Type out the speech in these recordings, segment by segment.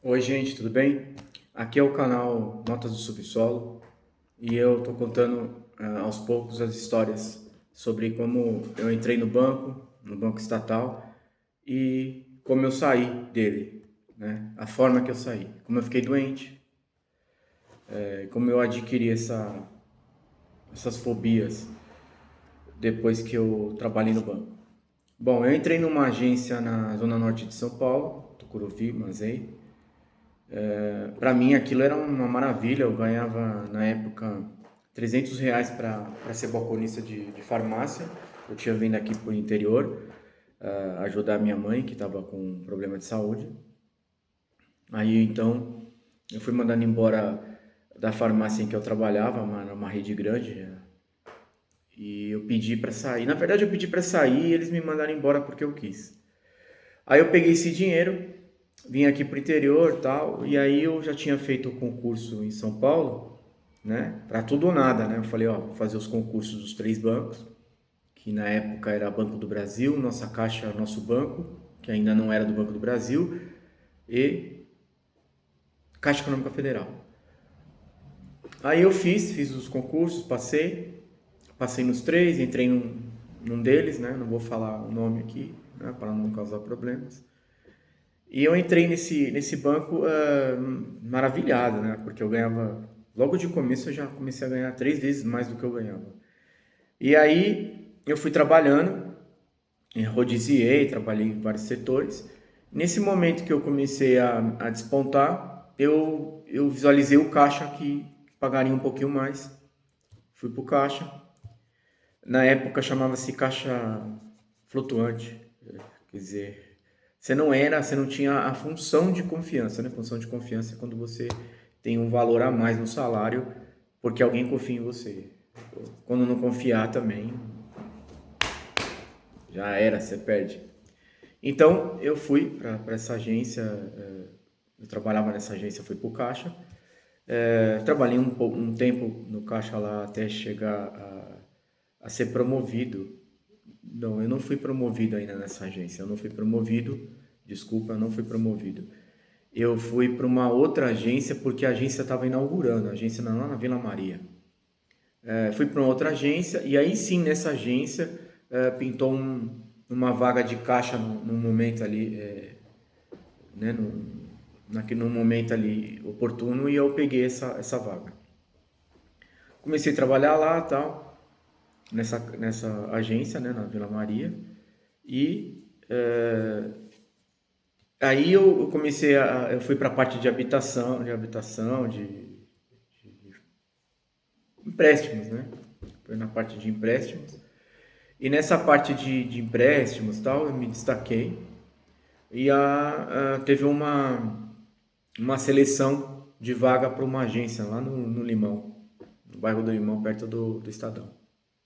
Oi, gente, tudo bem? Aqui é o canal Notas do Subsolo e eu tô contando aos poucos as histórias sobre como eu entrei no banco estatal, e como eu saí dele, né? A forma que eu saí, como eu fiquei doente, como eu adquiri essas fobias depois que eu trabalhei no banco. Bom, eu entrei numa agência na zona norte de São Paulo, Tucuruvi, Mazei. Para mim aquilo era uma maravilha. Eu ganhava na época R$ 300 para ser balconista de farmácia. Eu tinha vindo aqui para o interior ajudar minha mãe, que estava com um problema de saúde. Aí então eu fui mandado embora da farmácia em que eu trabalhava, uma rede grande, e eu pedi para sair. Na verdade, eu pedi para sair e eles me mandaram embora porque eu quis. Aí eu peguei esse dinheiro, vim aqui pro interior, tal, e aí eu já tinha feito o concurso em São Paulo, né? Para tudo ou nada, né? Eu falei, ó, vou fazer os concursos dos três bancos, que na época era Banco do Brasil, Nossa Caixa, Nosso Banco, que ainda não era do Banco do Brasil, e Caixa Econômica Federal. Aí eu fiz os concursos, passei nos três, entrei num deles, né? Não vou falar o nome aqui, né? Para não causar problemas. E eu entrei nesse banco maravilhado, né? Porque eu ganhava, logo de começo eu já comecei a ganhar 3 vezes mais do que eu ganhava. E aí eu fui trabalhando, rodiziei, trabalhei em vários setores. Nesse momento que eu comecei a despontar, eu visualizei o caixa que pagaria um pouquinho mais. Fui pro caixa. Na época chamava-se caixa flutuante. Quer dizer, você não tinha a função de confiança, né? Função de confiança é quando você tem um valor a mais no salário porque alguém confia em você. Quando não confiar também, já era, você perde. Então eu fui para essa agência, eu trabalhava nessa agência, fui para o caixa. Trabalhei um tempo no caixa lá até chegar a ser promovido. Não, eu não fui promovido ainda nessa agência. Eu não fui promovido. Desculpa, eu não fui promovido. Eu fui para uma outra agência porque a agência estava inaugurando, a agência lá na Vila Maria. Fui para uma outra agência e aí sim, nessa agência, pintou uma vaga de caixa num momento ali, né, num momento ali oportuno, e eu peguei essa vaga. Comecei a trabalhar lá, tal, nessa agência, né, na Vila Maria. E aí eu comecei eu fui para a parte de empréstimos, né? Foi na parte de empréstimos. E nessa parte de empréstimos, tal, eu me destaquei e teve uma seleção de vaga para uma agência lá no Limão, no bairro do Limão, perto do Estadão.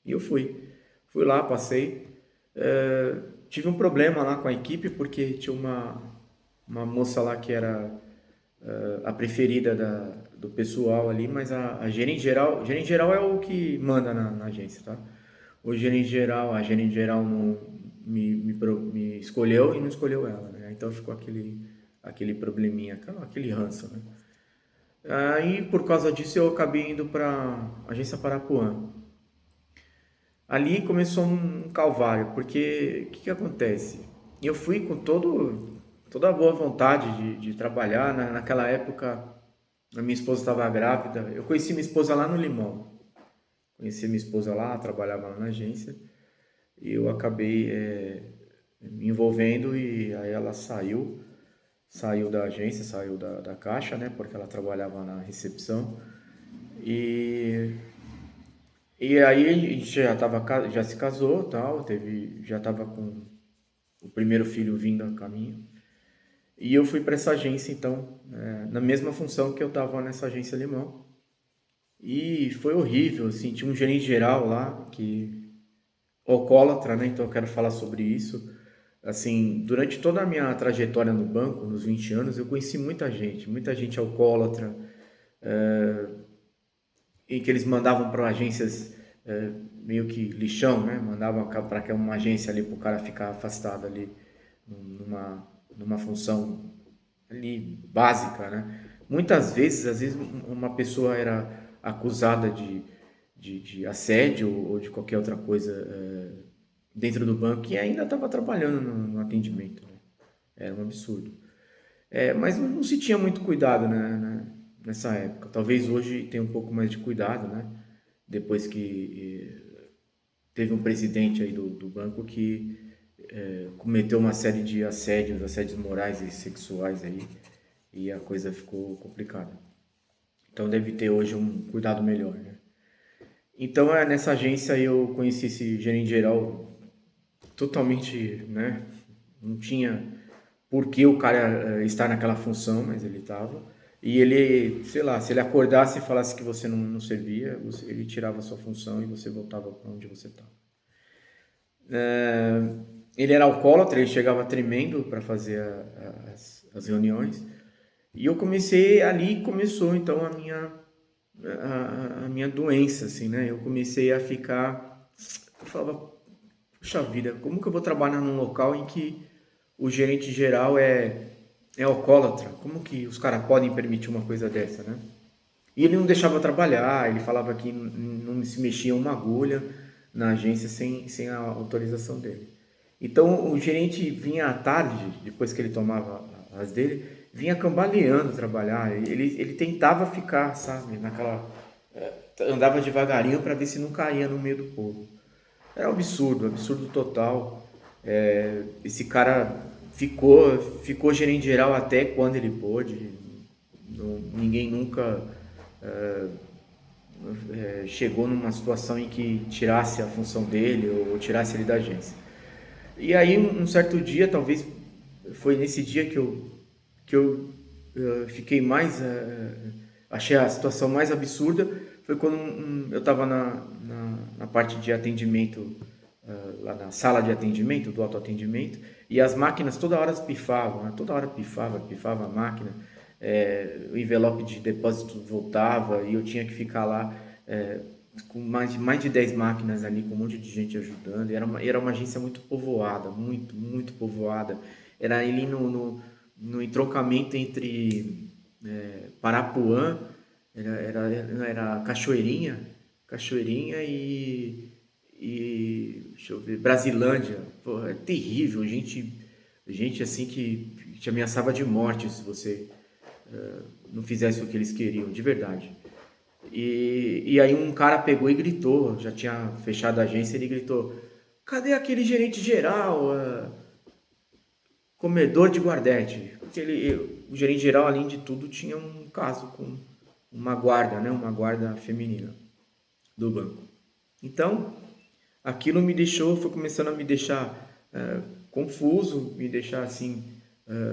E eu fui lá, passei. Tive um problema lá com a equipe porque tinha uma moça lá que era a preferida do pessoal ali, mas gerente geral é o que manda na agência, tá? A gerente geral não me escolheu e não escolheu ela, né? Então ficou aquele probleminha, aquele ranço, né? Aí por causa disso eu acabei indo para agência Parapuã. Ali começou um calvário, porque o que acontece? Eu fui com toda a boa vontade de trabalhar. Naquela época, a minha esposa estava grávida. Eu conheci minha esposa lá no Limão. Conheci minha esposa lá, trabalhava lá na agência. E eu acabei me envolvendo, e aí ela saiu da agência, saiu da caixa, né? Porque ela trabalhava na recepção. E E aí a gente já se casou, tal, já estava com o primeiro filho vindo a caminho. E eu fui para essa agência, então, na mesma função que eu estava nessa agência alemã. E foi horrível, assim, tinha um gerente geral lá que alcoólatra, né? Então eu quero falar sobre isso. Assim, durante toda a minha trajetória no banco, nos 20 anos, eu conheci muita gente alcoólatra, em que eles mandavam para agências meio que lixão, né? Mandavam para uma agência ali para o cara ficar afastado ali numa função. ali básica, né? Muitas vezes, às vezes uma pessoa era acusada de assédio ou de qualquer outra coisa dentro do banco e ainda estava trabalhando no atendimento, né? Era um absurdo. Mas não se tinha muito cuidado, nessa época. Talvez hoje tenha um pouco mais de cuidado, né? Depois que teve um presidente aí do banco que cometeu uma série de assédios morais e sexuais aí, e a coisa ficou complicada. Então deve ter hoje um cuidado melhor, né? Então nessa agência eu conheci esse gerente geral totalmente, né? Não tinha por que o cara estar naquela função, mas ele estava. E ele, sei lá, se ele acordasse e falasse que você não servia, ele tirava a sua função e você voltava para onde você estava. Ele era alcoólatra, ele chegava tremendo para fazer as reuniões. E eu comecei, ali começou então a minha doença, assim, né? Eu comecei a ficar, eu falava, puxa vida, como que eu vou trabalhar num local em que o gerente geral é alcoólatra? Como que os caras podem permitir uma coisa dessa, né? E ele não deixava eu trabalhar, ele falava que não se mexia uma agulha na agência sem a autorização dele. Então o gerente vinha à tarde, depois que ele tomava as dele, vinha cambaleando trabalhar. Ele tentava ficar, sabe, naquela. Andava devagarinho para ver se não caía no meio do povo. Era um absurdo, absurdo total. Esse cara ficou gerente geral até quando ele pôde. Ninguém nunca chegou numa situação em que tirasse a função dele ou tirasse ele da agência. E aí, um certo dia, talvez foi nesse dia que eu fiquei mais. Achei a situação mais absurda. Foi quando eu estava na parte de atendimento, lá na sala de atendimento, do autoatendimento, e as máquinas toda hora pifavam, né? Toda hora pifava a máquina, o envelope de depósito voltava e eu tinha que ficar lá com mais de 10 máquinas ali, com um monte de gente ajudando. Era uma agência muito povoada, muito povoada. Era ali no entroncamento entre Parapuã, era Cachoeirinha e deixa eu ver, Brasilândia. Pô, é terrível, gente assim que te ameaçava de morte se você não fizesse o que eles queriam, de verdade. E aí um cara pegou e gritou, já tinha fechado a agência, ele gritou: cadê aquele gerente geral, comedor de guardete? Porque o gerente geral, além de tudo, tinha um caso com uma guarda, né? Uma guarda feminina do banco. Então, aquilo foi começando a me deixar confuso, me deixar assim,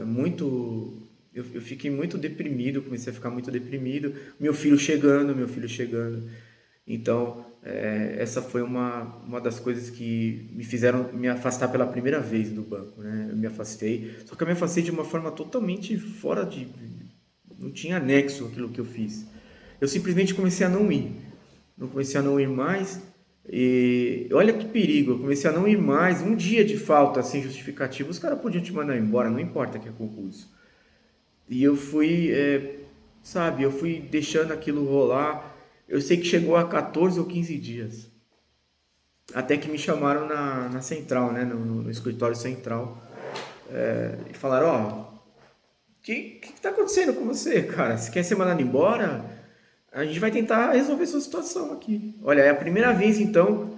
muito. Eu fiquei muito deprimido, comecei a ficar muito deprimido. Meu filho chegando. Então, essa foi uma das coisas que me fizeram me afastar pela primeira vez do banco, né? Eu me afastei, só que eu me afastei de uma forma totalmente fora de. Não tinha nexo aquilo que eu fiz. Eu simplesmente comecei a não ir. Não comecei a não ir mais. E olha que perigo, eu comecei a não ir mais. Um dia de falta sem justificativa, os caras podiam te mandar embora, não importa que é concurso. E eu fui, sabe, eu fui deixando aquilo rolar. Eu sei que chegou a 14 ou 15 dias. Até que me chamaram na central, né, no escritório central. E falaram: ó, o que tá acontecendo com você, cara? Você quer ser mandado embora? A gente vai tentar resolver sua situação aqui. Olha, é a primeira vez então,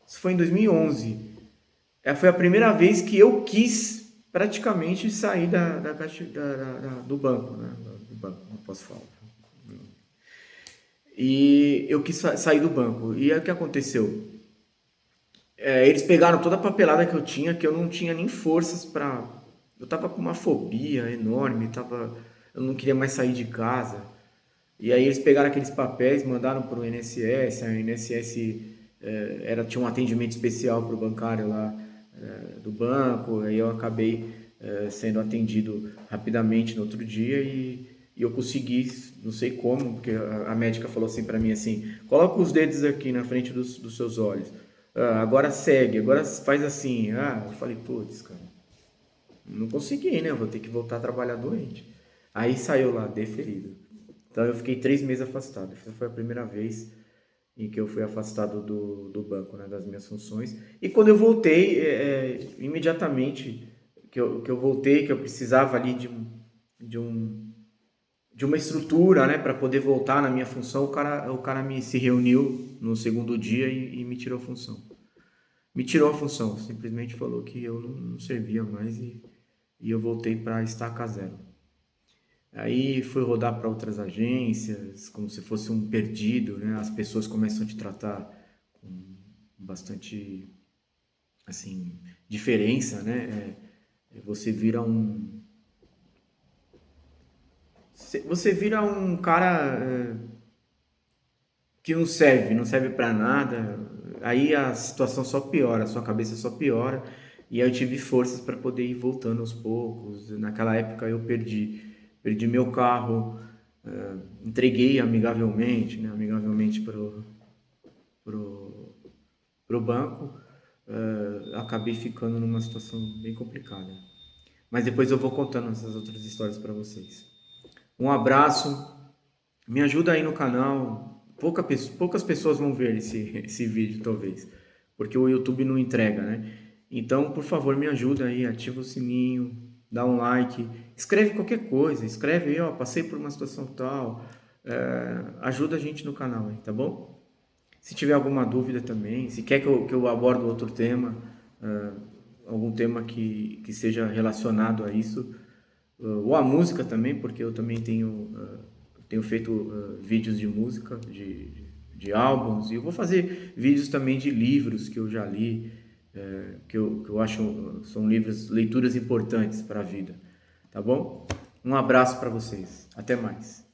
isso foi em 2011. Foi a primeira vez que eu quis praticamente sair do banco, né? Do banco, não posso falar. E eu quis sair do banco. E aí o que aconteceu? Eles pegaram toda a papelada que eu tinha, que eu não tinha nem forças para. Eu tava com uma fobia enorme, eu não queria mais sair de casa. E aí eles pegaram aqueles papéis, mandaram para o INSS, a INSS tinha um atendimento especial para o bancário lá do banco, aí eu acabei sendo atendido rapidamente no outro dia e eu consegui, não sei como, porque a médica falou assim para mim assim: coloca os dedos aqui na frente dos seus olhos, agora segue, agora faz assim. Eu falei: putz, cara, não consegui, né? Eu vou ter que voltar a trabalhar doente. Aí saiu lá, deferido. Então eu fiquei 3 meses afastado. Essa foi a primeira vez em que eu fui afastado do banco, né, das minhas funções. E quando eu voltei, imediatamente que eu voltei, que eu precisava ali de um, de uma estrutura, né, para poder voltar na minha função, o cara se reuniu no segundo dia e me tirou a função. Me tirou a função, simplesmente falou que eu não servia mais e eu voltei para estaca zero. Aí fui rodar para outras agências, como se fosse um perdido, né? As pessoas começam a te tratar com bastante, assim, diferença, né? Você vira um cara que não serve para nada. Aí a situação só piora, a sua cabeça só piora. E aí eu tive forças para poder ir voltando aos poucos. Naquela época eu perdi meu carro, entreguei amigavelmente, né, amigavelmente pro, pro banco. Acabei ficando numa situação bem complicada. Mas depois eu vou contando essas outras histórias para vocês. Um abraço, me ajuda aí no canal. Poucas pessoas vão ver esse vídeo, talvez, porque o YouTube não entrega, né? Então, por favor, me ajuda aí, ativa o sininho, dá um like, escreve qualquer coisa, escreve aí, ó, passei por uma situação tal, ajuda a gente no canal aí, tá bom? Se tiver alguma dúvida também, se quer que eu aborde outro tema, eh, algum tema que seja relacionado a isso, ou a música também, porque eu também tenho feito vídeos de música, de álbuns, e eu vou fazer vídeos também de livros que eu já li, que eu acho são leituras importantes para a vida, tá bom? Um abraço para vocês, até mais.